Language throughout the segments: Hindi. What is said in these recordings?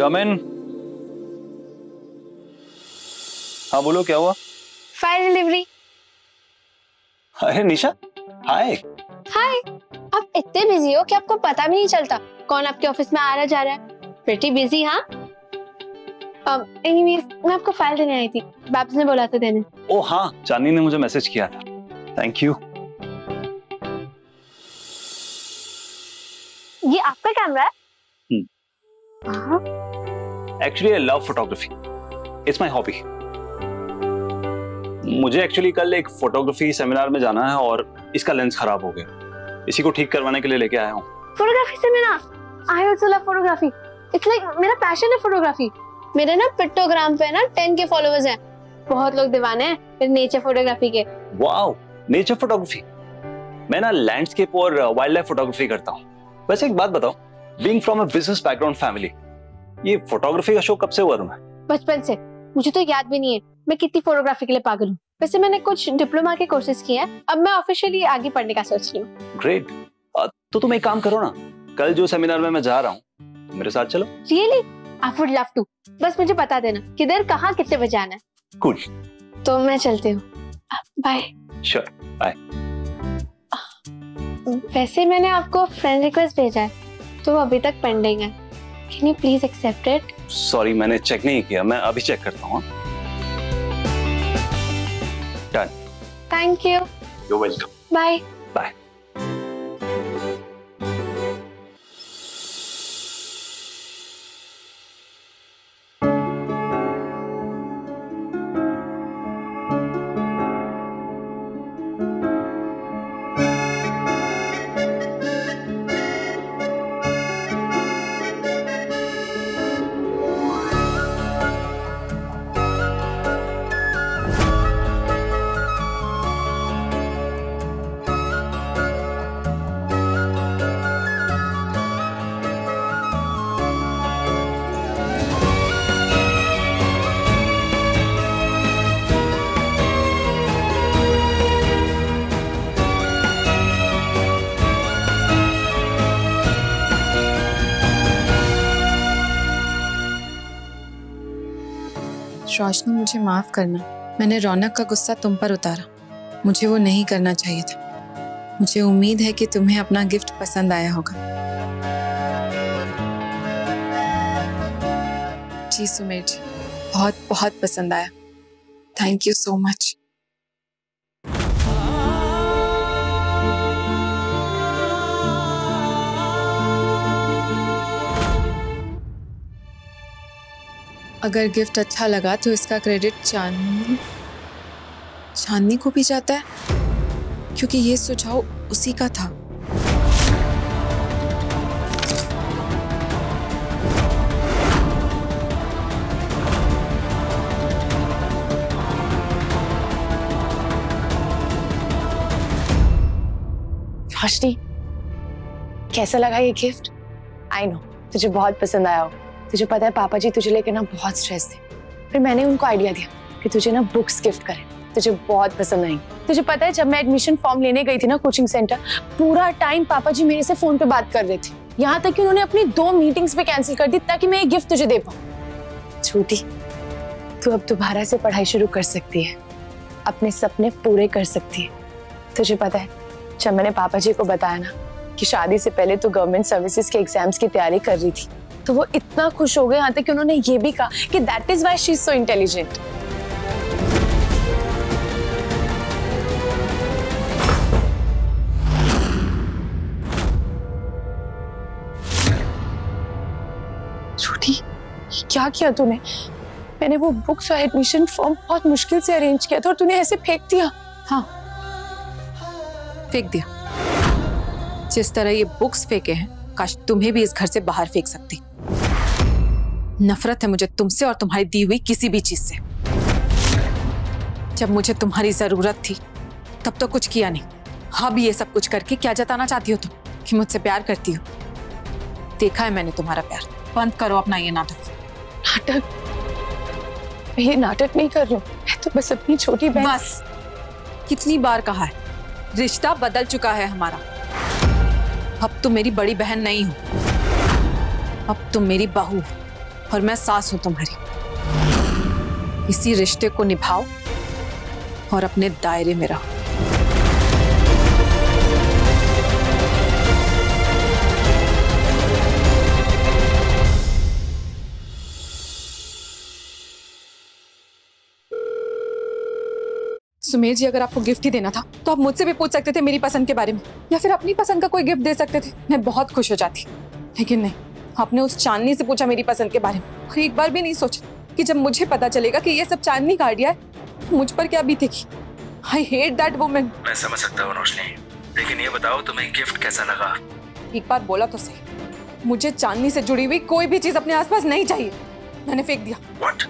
कम इन। हाँ बोलो, क्या हुआ? File delivery. अरे निशा, हाय। हाय। आप इतने बिजी हो कि आपको पता भी नहीं चलता कौन आपके ऑफिस में आ रहा जा रहा है। Pretty busy. हाँ एनीवेज, मैं आपको फाइल देने आई थी, बाब्स ने बोला था देने। ओ हाँ, चांदनी ने मुझे मैसेज किया था। Thank you. ये आपका कैमरा है? Actually I love photography, it's my hobby. मुझे एक्चुअली कल एक फोटोग्राफी सेमिनार में जाना है और इसका लेंस खराब हो गया, इसी को ठीक करवाने के लिए लेके आया हूँ। Photography seminar? I also love photography. It's like मेरा पैशन है फोटोग्राफी। मेरे ना पिक्टोग्राम पे ना 10K फॉलोअर्स हैं। बहुत लोग दीवाने हैं नेचर फोटोग्राफी के। Wow, nature photography. मैं ना लैंडस्केप और वाइल्ड लाइफ फोटोग्राफी करता हूँ। वैसे एक बात बताओ, being from a business background family, ये फोटोग्राफी का शौक कब से हुआ तुम्हें? बचपन से। मुझे तो याद भी नहीं है मैं कितनी फोटोग्राफी के लिए पागल हूँ। वैसे मैंने कुछ डिप्लोमा के कोर्सेज किए हैं, अब मैं ऑफिशियली आगे पढ़ने का सोच रही हूँ। ग्रेट। तो तुम एक काम करो ना, कल जो सेमिनार में मैं जा रहा हूँ मेरे साथ चलो। Really? I would love to. बस मुझे बता देना किधर, कहाँ, कितने बजे आना है। कूल। तो मैं चलती हूँ, बाय। Sure, bye. वैसे मैंने आपको फ्रेंड रिक्वेस्ट भेजा है, तो वो अभी तक पेंडिंग है। Can you please accept it? Sorry, मैंने चेक नहीं किया, मैं अभी चेक करता हूँ। Done. Thank you. You welcome. Bye. Bye. Roshni, मुझे माफ करना, मैंने रौनक का गुस्सा तुम पर उतारा। मुझे वो नहीं करना चाहिए था। मुझे उम्मीद है कि तुम्हें अपना गिफ्ट पसंद आया होगा। जी सुमेर जी, बहुत बहुत पसंद आया। Thank you so much. अगर गिफ्ट अच्छा लगा तो इसका क्रेडिट चांदनी को भी जाता है, क्योंकि ये सुझाव उसी का था। रोशनी, कैसा लगा ये गिफ्ट? आई नो तुझे बहुत पसंद आया हो। तुझे पता है पापा जी तुझे लेकर ना बहुत स्ट्रेस थे, फिर मैंने उनको आइडिया दिया कि तुझे ना बुक्स गिफ्ट करें। तुझे बहुत पसंद आई। तुझे पता है जब मैं एडमिशन फॉर्म लेने गई थी ना कोचिंग सेंटर, पूरा टाइम पापा जी मेरे से फोन पे बात कर रहे थे। यहाँ तक कि उन्होंने अपनी 2 मीटिंग्स भी कैंसिल कर दी ताकि मैं ये गिफ्ट तुझे दे पाऊँ। छोटी, तू अब दोबारा से पढ़ाई शुरू कर सकती है, अपने सपने पूरे कर सकती है। तुझे पता है जब मैंने पापा जी को बताया ना कि शादी से पहले तू गवर्नमेंट सर्विसेज के एग्जाम्स की तैयारी कर रही थी, तो वो इतना खुश हो गए, यहाँ तक कि उन्होंने ये भी कहा कि that is why she is so intelligent. छोटी, क्या किया तूने? मैंने वो बुक्स और एडमिशन फॉर्म बहुत मुश्किल से अरेंज किया था और तूने ऐसे फेंक दिया। हाँ, फेंक दिया। जिस तरह ये बुक्स फेंके हैं, काश तुम्हें भी इस घर से बाहर फेंक सकती। नफरत है मुझे तुमसे और तुम्हारी दी हुई किसी भी चीज से। जब मुझे तुम्हारी जरूरत थी तब तो कुछ किया नहीं। अब ये सब कुछ करके क्या जताना चाहती हो तुम? कि मुझसे प्यार करती हो? देखा है मैंने तुम्हारा प्यार। बंद करो अपना ये नाटक। नाटक? मैं ये नाटक नहीं कर रही हूँ, मैं तो बस अपनी छोटी बहन। बस, कितनी बार कहा है, रिश्ता बदल चुका है हमारा। अब तुम मेरी बड़ी बहन नहीं हो, अब तुम मेरी बहू हो और मैं सास हूं तुम्हारी। इसी रिश्ते को निभाओ और अपने दायरे में रहो। सुमेर जी, अगर आपको गिफ्ट ही देना था तो आप मुझसे भी पूछ सकते थे मेरी पसंद के बारे में, या फिर अपनी पसंद का कोई गिफ्ट दे सकते थे। मैं बहुत खुश हो जाती, लेकिन नहीं, आपने उस चांदनी से पूछा मेरी पसंद के बारे में, और एक बार भी नहीं सोचा कि जब मुझे पता चलेगा कि ये सब चांदनी का आइडिया है तो मुझ पर क्या बीतेगी। I hate that woman. मैं समझ सकता हूँ रोशनी, लेकिन ये बताओ तुम्हें गिफ्ट कैसा लगा? एक बार बोला तो सही, मुझे चांदनी से जुड़ी हुई कोई भी चीज अपने आसपास नहीं चाहिए। मैंने फेंक दिया। What?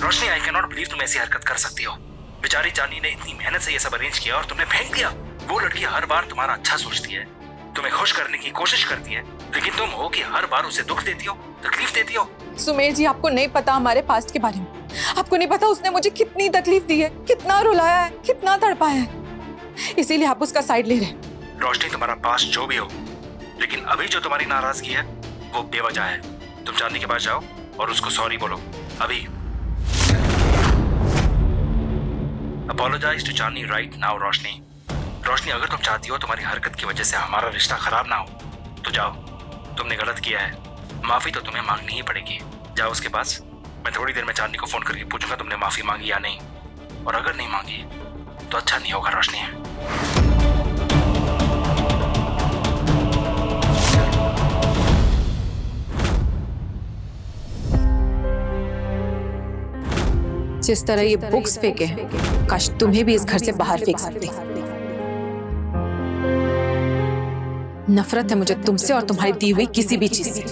Roshni, I can not believe तुम ऐसी हरकत कर सकती हो। बेचारी चांदनी ने इतनी मेहनत से ये सब अरेंज किया और तुमने फेंक दिया। वो लड़की हर बार तुम्हारा अच्छा सोचती है, तुम्हें खुश करने की कोशिश करती है, लेकिन तुम हो कि हर बार उसे दुख देती हो, तकलीफ देती हो। सुमेर जी, आपको नहीं पता हमारे पास्ट के बारे में। आपको नहीं पता उसने मुझे कितनी तकलीफ दी है, कितना रुलाया है, कितना तड़पाया है, इसीलिए आप उसका साइड ले रहे हैं। रोशनी, तुम्हारा पास्ट जो भी हो, लेकिन अभी जो तुम्हारी नाराजगी है वो बेवजह है। तुम चांदनी के पास जाओ और उसको सॉरी बोलो अभी। Apologize to Chandni right now, रोशनी। रोशनी, अगर तुम चाहती हो तुम्हारी हरकत की वजह से हमारा रिश्ता खराब ना हो तो जाओ। तुमने गलत किया है, माफी तो तुम्हें मांगनी ही पड़ेगी। जाओ उसके पास। मैं थोड़ी देर में चांदनी को फोन करके पूछूंगा तुमने माफी मांगी या नहीं, और अगर नहीं मांगी तो अच्छा नहीं होगा रोशनी। जिस तरह ये बुक्स फेंके हैं, काश तुम्हें भी इस घर से बाहर फेंक सकते। नफरत है मुझे तुमसे और तुम्हारी दी हुई किसी भी चीज से।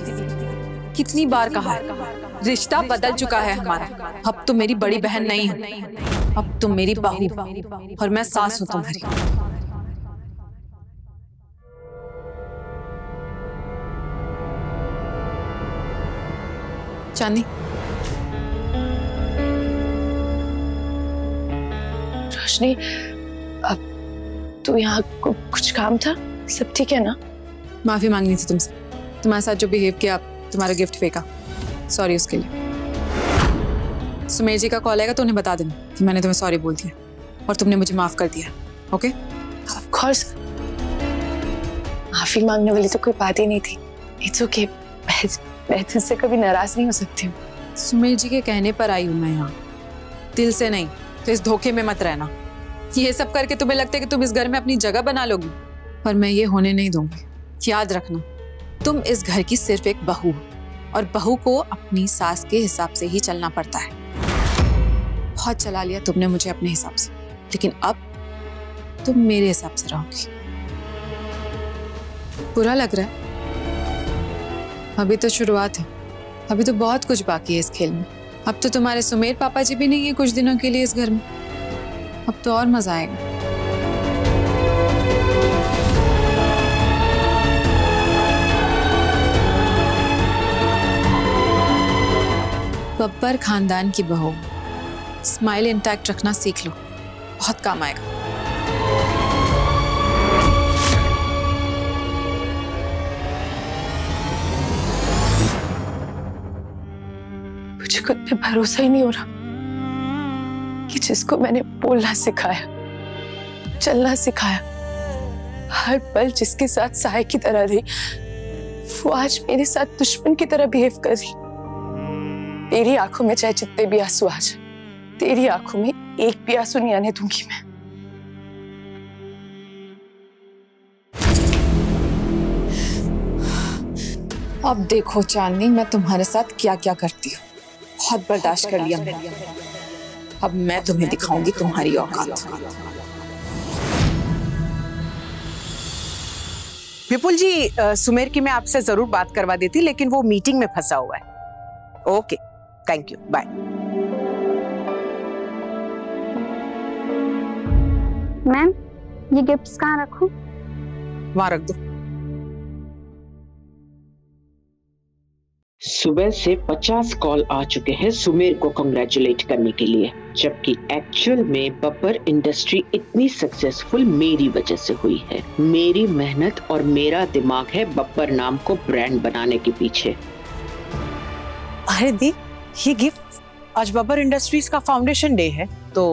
कितनी बार कहा है, रिश्ता बदल चुका है हमारा। अब तुम मेरी बड़ी बहन नहीं हो, अब तुम मेरी बहू और मैं सास हूं तुम्हारी। चांदनी, रोशनी, अब तू यहाँ कुछ काम था? सब ठीक है ना? माफी मांगनी थी तुमसे, तुम्हारे साथ जो बिहेव किया, तुम्हारा गिफ्ट फेंका, सॉरी उसके लिए। सुमेर जी का कॉल आएगा तो उन्हें बता देना कि मैंने तुम्हें सॉरी बोल दिया और तुमने मुझे माफ कर दिया। ओके? ऑफ कोर्स, माफी मांगने वाली तो कोई बात ही नहीं थी। इट्स ओके, मैं तुझसे कभी नाराज नहीं हो सकती हूँ। सुमेर जी के कहने पर आई हूँ मैं यहाँ, दिल से नहीं। तो इस धोखे में मत रहना। ये सब करके तुम्हें लगता है कि तुम इस घर में अपनी जगह बना लोगी, पर मैं ये होने नहीं दूंगी। याद रखना, तुम इस घर की सिर्फ एक बहू हो और बहू को अपनी सास के हिसाब से ही चलना पड़ता है। बहुत चला लिया तुमने मुझे अपने हिसाब से, लेकिन अब तुम मेरे हिसाब से रहोगी। बुरा लग रहा है? अभी तो शुरुआत है, अभी तो बहुत कुछ बाकी है इस खेल में। अब तो तुम्हारे सुमेर पापा जी भी नहीं है कुछ दिनों के लिए इस घर में, अब तो और मजा आएगा। बब्बर खानदान की बहू, स्माइल इंटैक्ट रखना सीख लो, बहुत काम आएगा। मुझे खुद पे भरोसा ही नहीं हो रहा कि जिसको मैंने बोलना सिखाया, चलना सिखाया, हर पल जिसके साथ सहाय की तरह रही, वो आज मेरे साथ दुश्मन की तरह बिहेव कर रही। तेरी आंखों में चाहे जितने भी आंसू आ जाए, तेरी आंखों में एक भी आंसू नहीं आने दूंगी मैं। अब देखो चांदनी, मैं तुम्हारे साथ क्या क्या करती हूँ। बहुत बर्दाश्त कर लिया मैंने, अब मैं तुम्हें दिखाऊंगी तुम्हारी औकात। विपुल जी, सुमेर की मैं आपसे जरूर बात करवा देती, लेकिन वो मीटिंग में फंसा हुआ है। Okay, thank you, bye. Ma'am, ये गिफ्ट्स कहाँ रखूं? वहां रख दो। सुबह से 50 कॉल आ चुके हैं सुमेर को कांग्रेचुलेट करने के लिए, जबकि एक्चुअल में बब्बर इंडस्ट्री इतनी सक्सेसफुल मेरी वजह से हुई है। मेरी मेहनत और मेरा दिमाग है बब्बर नाम को ब्रांड बनाने के पीछे। अरे दी, ये गिफ्ट। आज बब्बर इंडस्ट्रीज का फाउंडेशन डे है तो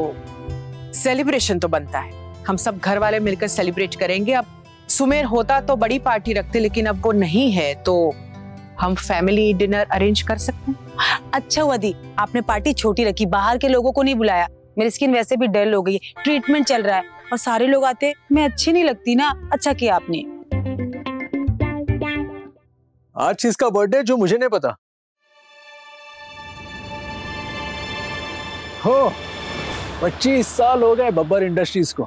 सेलिब्रेशन तो बनता है। हम सब घर वाले मिलकर सेलिब्रेट करेंगे। अब सुमेर होता तो बड़ी पार्टी रखते, लेकिन अब वो नहीं है तो हम फैमिली डिनर अरेंज कर सकते हैं। अच्छा हुआ दी, आपने पार्टी छोटी रखी, बाहर के लोगों को नहीं बुलाया। मेरी स्किन वैसे भी डल हो गई है, ट्रीटमेंट चल रहा है और सारे लोग आते, मैं अच्छी नहीं लगती ना। अच्छा किया आपने। आज चीज का बर्थडे जो मुझे नहीं पता। हो 25 साल हो गए बब्बर इंडस्ट्रीज को।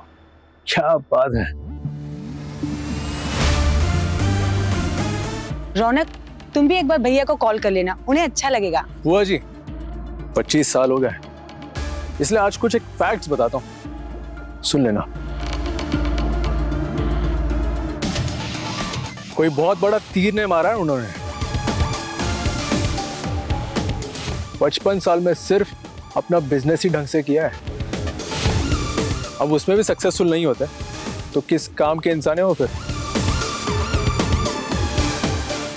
क्या बात है। रौनक, तुम भी एक बार भैया को कॉल कर लेना, उन्हें अच्छा लगेगा। बुआ जी 25 साल हो गए, इसलिए आज कुछ एक फैक्ट्स बताता हूं, सुन लेना। कोई बहुत बड़ा तीर ने मारा है उन्होंने। 55 साल में सिर्फ अपना बिजनेस ही ढंग से किया है। अब उसमें भी सक्सेसफुल नहीं होते तो किस काम के इंसान है वो फिर।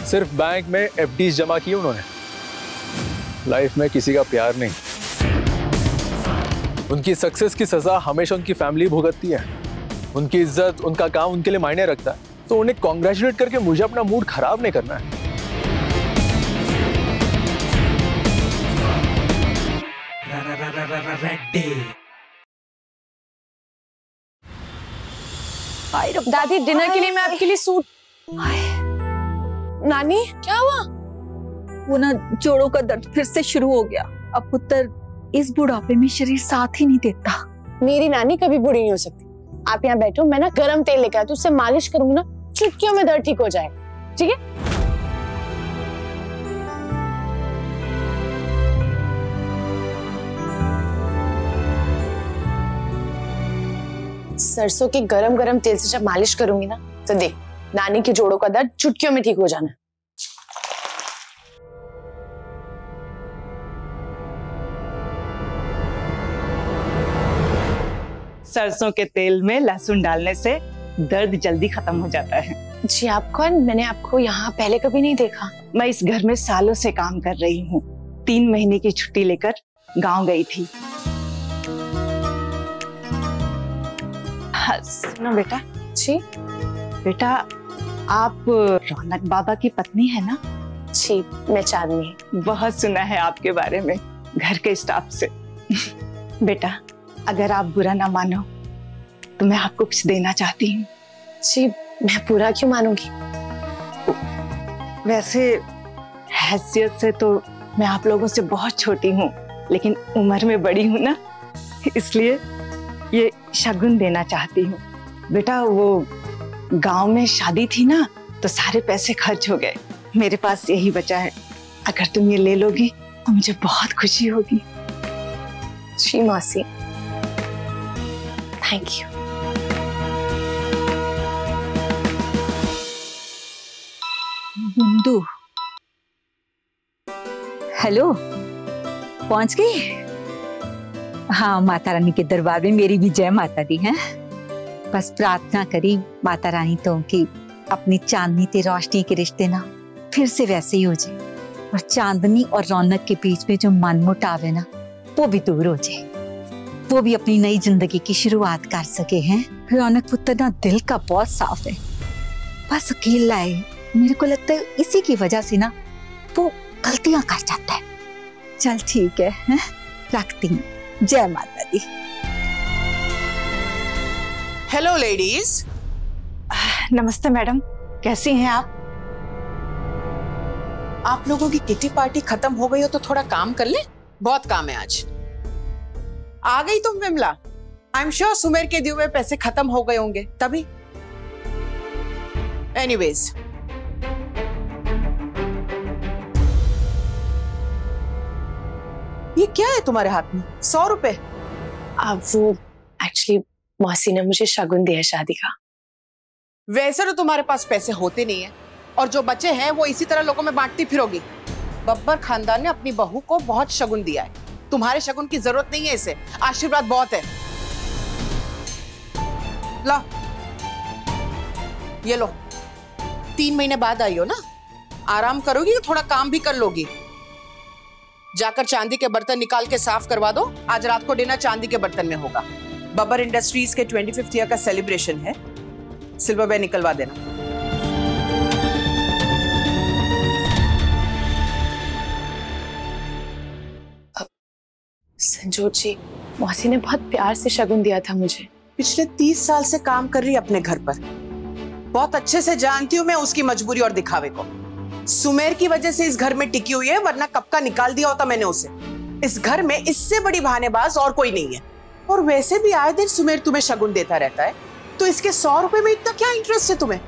सिर्फ बैंक में एफडीज जमा किए उन्होंने, लाइफ में किसी का प्यार नहीं। उनकी सक्सेस की सजा हमेशा उनकी फैमिली भुगतती है। उनकी इज्जत, उनका काम उनके लिए मायने रखता है, तो उन्हें कॉन्ग्रेचुलेट करके मुझे अपना मूड खराब नहीं करना है। दादी, डिनर के लिए मैं आपके लिए सूट। नानी, क्या हुआ? वो ना जोड़ों का दर्द फिर से शुरू हो गया। अब पुत्र, इस बुढ़ापे में शरीर साथ ही नहीं देता। मेरी नानी कभी बूढ़ी नहीं हो सकती। आप यहाँ बैठो, मैं ना गरम तेल लेकर आती हूँ, उससे मालिश करूंगी ना, चुटकियों में दर्द ठीक हो जाएगा। ठीक है? सरसों के गरम गरम तेल से जब मालिश करूंगी ना, तो देख, नानी के जोड़ों का दर्द चुटकियों में ठीक हो जाना। सरसों के तेल में लहसुन डालने से दर्द जल्दी खत्म हो जाता है। जी, आप कौन? मैंने आपको यहाँ पहले कभी नहीं देखा। मैं इस घर में सालों से काम कर रही हूँ। 3 महीने की छुट्टी लेकर गांव गई थी। सुनो बेटा। जी बेटा, आप रौनक बाबा की पत्नी है ना? जी, मैं चांदनी। बहुत सुना है आपके बारे में घर के स्टाफ से। बेटा, अगर आप बुरा ना मानो तो मैं आपको कुछ देना चाहती हूँ। जी, मैं पूरा क्यों मानूंगी? वैसे हैसियत से तो मैं आप लोगों से बहुत छोटी हूँ, लेकिन उम्र में बड़ी हूँ ना, इसलिए ये शगुन देना चाहती हूँ। बेटा, वो गांव में शादी थी ना, तो सारे पैसे खर्च हो गए। मेरे पास यही बचा है। अगर तुम ये ले लोगी तो मुझे बहुत खुशी होगी। जी मासी, थैंक यू। बिंदु, हेलो, पहुंच गई? हाँ, माता रानी के दरबार में मेरी भी जय माता दी है। बस प्रार्थना करी माता रानी तो कि अपनी चांदनी ते रोशनी के रिश्ते ना फिर से वैसे ही हो जाए, और चांदनी और रौनक के बीच में जो मनमुटाव है ना, वो भी दूर हो जाए। वो भी अपनी नई जिंदगी की शुरुआत कर सके हैं। रौनक पुत्र ना दिल का बहुत साफ है, बस अकेला है। मेरे को लगता है इसी की वजह से ना वो गलतियां कर जाता है। चल ठीक है, रखती हूँ। जय माता दी। Hello ladies. नमस्ते मैडम, कैसी हैं आप? आप लोगों की किटी पार्टी खत्म हो गई हो तो थोड़ा काम कर ले, बहुत काम है आज। आ गई तुम Vimala? I am sure Sumer के दिए हुए पैसे खत्म हो गए होंगे तभी। एनीवेज, ये क्या है तुम्हारे हाथ में? 100 रुपए? अब वो एक्चुअली मौसी ने मुझे शगुन दिया शादी का। वैसे तो तुम्हारे पास पैसे होते नहीं है, और जो बचे हैं वो इसी तरह लोगों में बांटती फिरोगी। बब्बर खानदान ने अपनी बहू को बहुत शगुन दिया है, तुम्हारे शगुन की जरूरत नहीं है, इसे आशीर्वाद बहुत है। लो, ये लो। 3 महीने बाद आई हो ना, आराम करोगी तो थोड़ा काम भी कर लोगी। जाकर चांदी के बर्तन निकाल के साफ करवा दो। आज रात को डिनर चांदी के बर्तन में होगा। बब्बर इंडस्ट्रीज के 25th ईयर का सेलिब्रेशन है, सिल्वरवेयर निकलवा देना। संजोत जी, मौसी ने बहुत प्यार से शगुन दिया था मुझे। पिछले 30 साल से काम कर रही अपने घर पर, बहुत अच्छे से जानती हूँ मैं उसकी मजबूरी और दिखावे को। सुमेर की वजह से इस घर में टिकी हुई है, वरना कब का निकाल दिया होता मैंने उसे। इस घर में इससे बड़ी बहानेबाज और कोई नहीं है। और वैसे भी आए दिन सुमेर तुम्हें शगुन देता रहता है, तो इसके 100 रुपए में इतना क्या इंटरेस्ट है तुम्हें?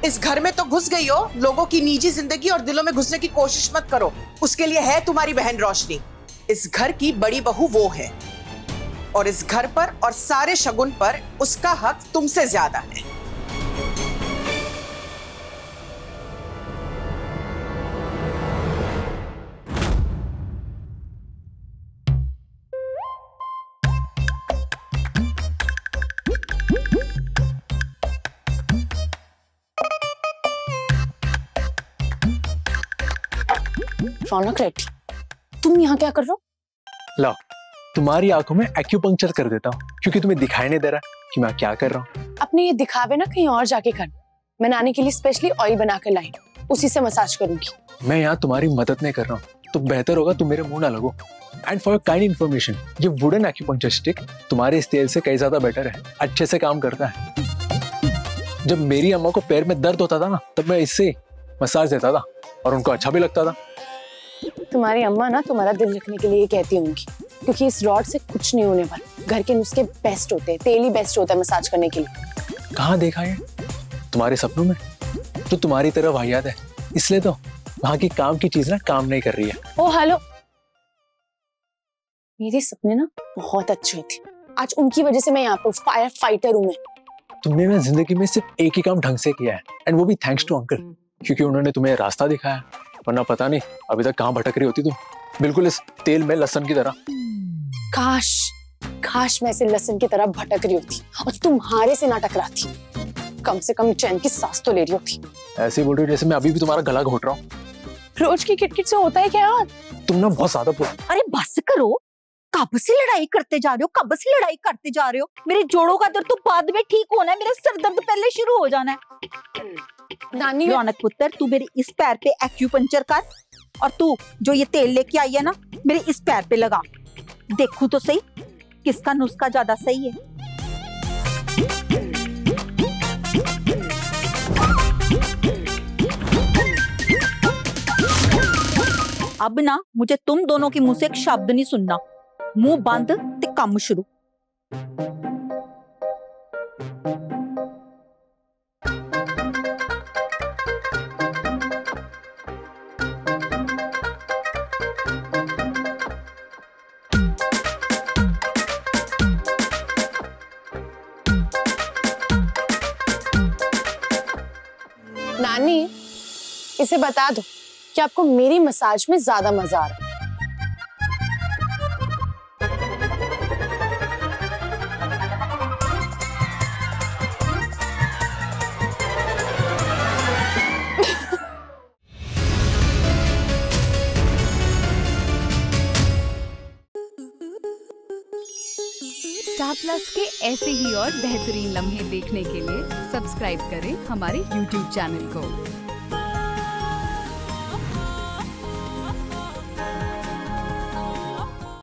इस घर में तो घुस गई हो, लोगों की निजी जिंदगी और दिलों में घुसने की कोशिश मत करो। उसके लिए है तुम्हारी बहन रोशनी। इस घर की बड़ी बहू वो है, और इस घर पर और सारे शगुन पर उसका हक तुमसे ज्यादा है। रौनक रेड्डी, तुम यहाँ क्या कर रहे हो? लाओ, तुम्हारी आंखों में एक्यूपंक्चर कर देता हूँ, क्योंकि तुम्हें दिखाई नहीं दे रहा कि मैं क्या कर रहा हूँ। अपने ये दिखावे ना कहीं और जाके कर। मैं नानी के लिए स्पेशली ऑयल बना कर लाई, उसी से मसाज करूंगी। मैं यहाँ तुम्हारी मदद नहीं कर रहा हूँ, तो बेहतर होगा तुम मेरे मुंह ना लगो। And for your kind information, ये वुडन एक्यूपंक्चर स्टिक तुम्हारे इस तेल से कई ज्यादा बेटर है, अच्छे से काम करता है। जब मेरी अम्मा को पैर में दर्द होता था ना, तब मैं इससे मसाज देता था और उनको अच्छा भी लगता था। तुम्हारी अम्मा ना तुम्हारा दिल रखने के लिए कहती होंगी, क्योंकि इस रॉड से कुछ नहीं होने वाला। घर के नुस्खे बेस्ट होते हैं, तेल ही बेस्ट होता है मसाज करने के लिए। कहाँ देखा है? तुम्हारे सपनों में, जो तुम्हारी तरह वाहियात है, इसलिए तो वहां की काम की चीज ना काम नहीं कर रही है। ओ हेलो, मेरे सपने ना बहुत अच्छे थे, आज उनकी वजह से मैं यहाँ पर फायर फाइटर हूँ। तुमने ना जिंदगी में सिर्फ एक ही काम ढंग से किया है, एंड वो भी थैंक्स टू अंकल, क्योंकि उन्होंने तुम्हें रास्ता दिखाया, वरना पता नहीं अभी तक कहाँ भटक रही होती तुम, बिल्कुल इस तेल में लहसुन की तरह। काश मैं ऐसे लहसुन की तरह भटक रही होती और तुम्हारे से ना टकराती। कम से कम चैन की सांस तो ले रही होती। ऐसे बोल रही हो जैसे मैं अभी भी तुम्हारा गला घोट रहा हूँ। रोज की किटकिट से होता है क्या यार? तुम ना बहुत ज्यादा बोल। अरे बस करो, कब से लड़ाई करते जा रहे हो, कब से लड़ाई करते जा रहे हो। मेरे जोड़ों का दर्द तो बाद में ठीक होना है, मेरा सर दर्द पहले शुरू हो जाना है। नानी, रौनक पुत्र, तू मेरे इस पैर पे एक्यूपंक्चर कर, और तू जो ये तेल लेके आई है ना, मेरे इस पैर पे लगा। देखूं तो सही किसका नुस्खा ज्यादा सही है। अब ना मुझे तुम दोनों के मुंह से एक शब्द नहीं सुनना। मुंह बंद ते काम शुरू। नानी, इसे बता दो कि आपको मेरी मसाज में ज्यादा मजा आ रहा है। स्टार प्लस के ऐसे ही और बेहतरीन लम्हे देखने के लिए सब्सक्राइब करें हमारे YouTube चैनल को।